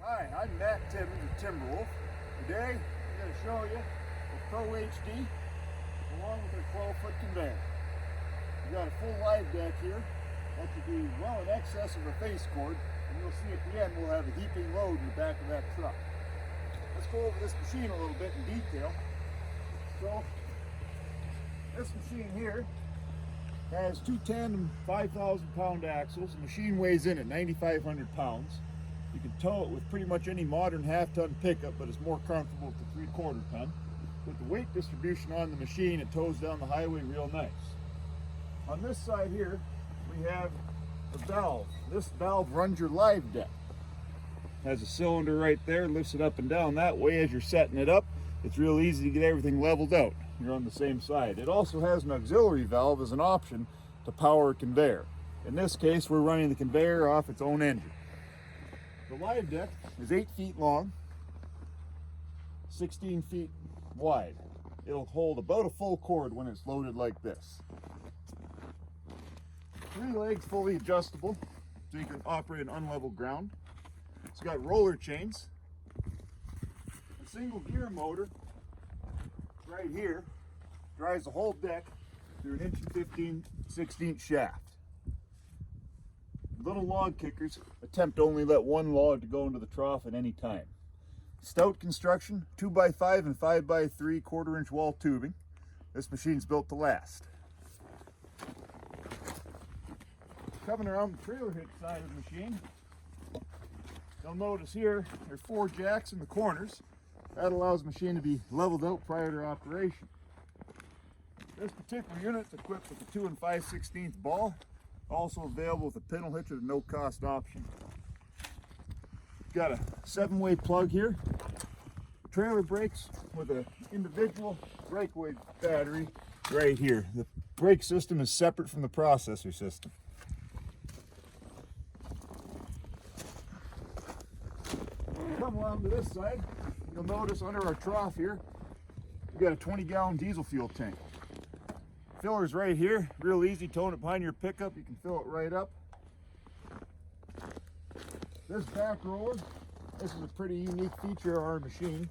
Hi, I'm Timmins with Timberwolf. Today, I'm going to show you the Pro HD along with our 12-foot conveyor. We've got a full live deck here. That should be well in excess of a face cord, and you'll see at the end we'll have a heaping load in the back of that truck. Let's go over this machine a little bit in detail. So, this machine here has two tandem 5,000-pound axles. The machine weighs in at 9,500 pounds. You can tow it with pretty much any modern half-ton pickup, but it's more comfortable with the 3/4 ton. With the weight distribution on the machine, it tows down the highway real nice. On this side here, we have a valve. This valve runs your live deck. Has a cylinder right there, lifts it up and down. That way, as you're setting it up, it's real easy to get everything leveled out. You're on the same side. It also has an auxiliary valve as an option to power a conveyor. In this case, we're running the conveyor off its own engine. The live deck is 8 feet long, 16 feet wide. It'll hold about a full cord when it's loaded like this. 3 legs fully adjustable, so you can operate on unlevel ground. It's got roller chains, a single gear motor right here drives the whole deck through an 1.15" shaft. Little log kickers attempt to only let one log to go into the trough at any time. Stout construction, 2x5 and 5x3 1/4-inch wall tubing. This machine's built to last. Coming around the trailer hitch side of the machine, you'll notice here there are 4 jacks in the corners. That allows the machine to be leveled out prior to operation. This particular unit is equipped with a 2 5/16 ball, also available with a pintle hitch at a no-cost option. Got a 7-way plug here. Trailer brakes with an individual breakaway battery right here. The brake system is separate from the processor system. Come along to this side, you'll notice under our trough here, we've got a 20-gallon diesel fuel tank. Filler's right here, real easy, towing it behind your pickup, you can fill it right up. This back roller, this is a pretty unique feature of our machine.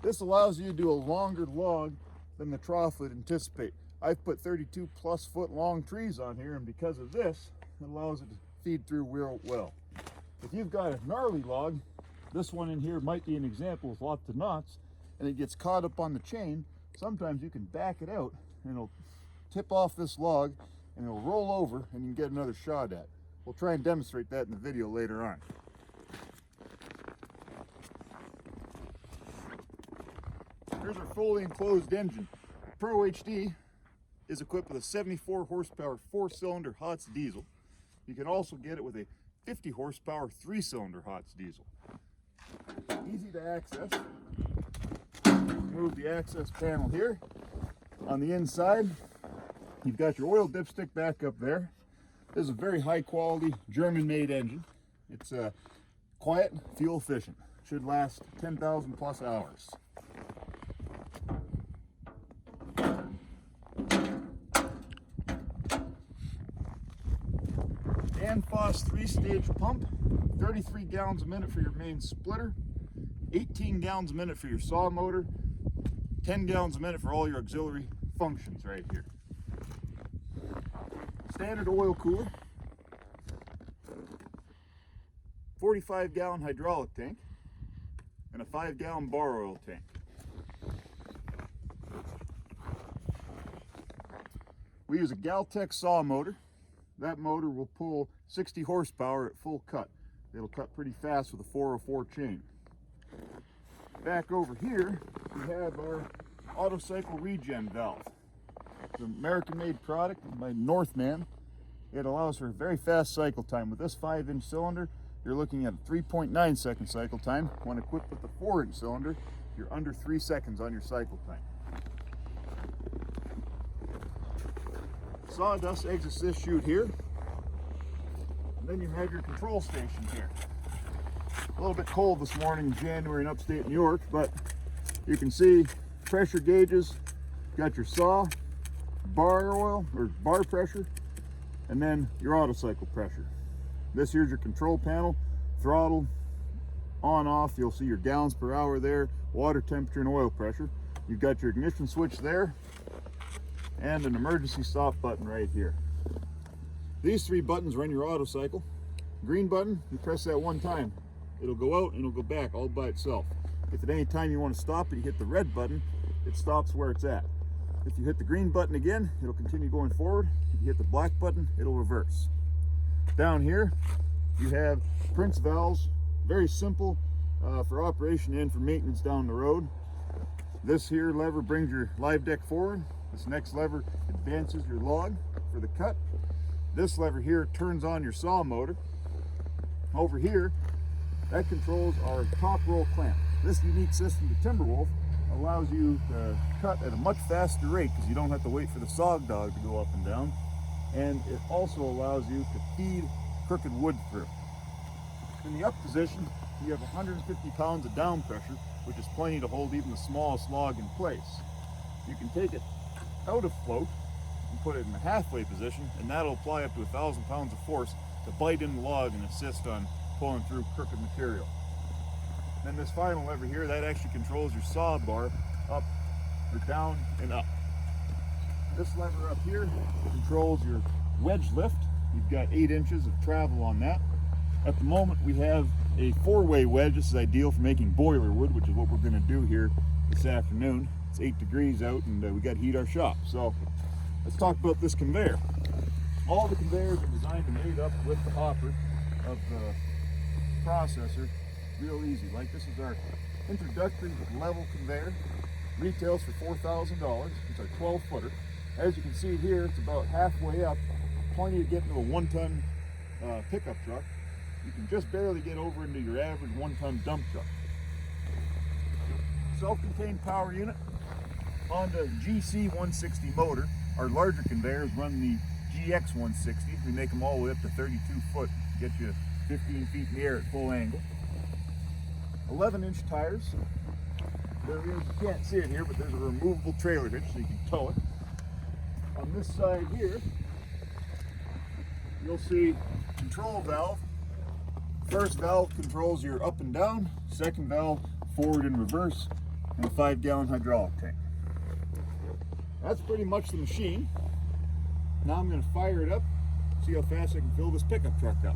This allows you to do a longer log than the trough would anticipate. I've put 32+ foot long trees on here, and because of this, it allows it to feed through real well. If you've got a gnarly log, this one in here might be an example with lots of knots, and it gets caught up on the chain. Sometimes you can back it out, and it'll tip off this log, and it'll roll over, and you can get another shot at. We'll try and demonstrate that in the video later on. Here's our fully enclosed engine. Pro HD is equipped with a 74 horsepower 4-cylinder Hotz diesel. You can also get it with a 50 horsepower 3-cylinder Hotz diesel. Easy to access. Move the access panel here. On the inside, you've got your oil dipstick back up there. This is a very high quality German-made engine. It's quiet, fuel efficient. Should last 10,000 plus hours. Danfoss 3-stage pump, 33 gallons a minute for your main splitter, 18 gallons a minute for your saw motor, 10 gallons a minute for all your auxiliary functions right here. Standard oil cooler, 45-gallon hydraulic tank, and a 5-gallon bar oil tank. We use a Galtech saw motor. That motor will pull 60 horsepower at full cut. It'll cut pretty fast with a 404 chain. Back over here, we have our Otto Regen valve. It's an American-made product by Northman. It allows for a very fast cycle time. With this 5-inch cylinder, you're looking at a 3.9 second cycle time. When equipped with the 4-inch cylinder, you're under 3 seconds on your cycle time. Sawdust exits this chute here, and then you have your control station here. A little bit cold this morning in January in upstate New York, but you can see pressure gauges. Got your saw, bar oil or bar pressure, and then your auto cycle pressure. This here's your control panel, throttle, On off, you'll see your gallons per hour there, water temperature and oil pressure. You've got your ignition switch there and an emergency stop button right here. These 3 buttons run your auto cycle. Green button, you press that one time, it'll go out and it'll go back all by itself. If at any time you want to stop it, you hit the red button, it stops where it's at. If you hit the green button again, it'll continue going forward. If you hit the black button, it'll reverse. Down here, you have Prince valves, very simple for operation and for maintenance down the road. This here lever brings your live deck forward. This next lever advances your log for the cut. This lever here turns on your saw motor. Over here, that controls our top roll clamp. This unique system to Timberwolf allows you to cut at a much faster rate because you don't have to wait for the saw dog to go up and down. And it also allows you to feed crooked wood through. In the up position, you have 150 pounds of down pressure, which is plenty to hold even the smallest log in place. You can take it out of float and put it in the halfway position, and that'll apply up to 1,000 pounds of force to bite in the log and assist on pulling through crooked material. Then this final lever here, that actually controls your saw bar up or down and up. This lever up here controls your wedge lift. You've got 8 inches of travel on that. At the moment we have a 4-way wedge. This is ideal for making boiler wood, which is what we're going to do here this afternoon. It's 8 degrees out and we got to heat our shop. So let's talk about this conveyor. All the conveyors are designed and made up with the hopper of the processor. Real easy. Like this is our introductory level conveyor. Retails for $4,000. It's our 12-footer. As you can see here, it's about halfway up. Plenty to get into a 1-ton pickup truck. You can just barely get over into your average 1-ton dump truck. Self-contained power unit. Honda GC 160 motor. Our larger conveyors run the GX 160. We make them all the way up to 32 foot to get you 15 feet in the air at full angle. 11-inch tires. There is, you can't see it here, but there's a removable trailer hitch so you can tow it. On this side here, you'll see control valve. First valve controls your up and down, second valve forward and reverse, and a 5-gallon hydraulic tank. That's pretty much the machine. Now I'm going to fire it up, see how fast I can fill this pickup truck up.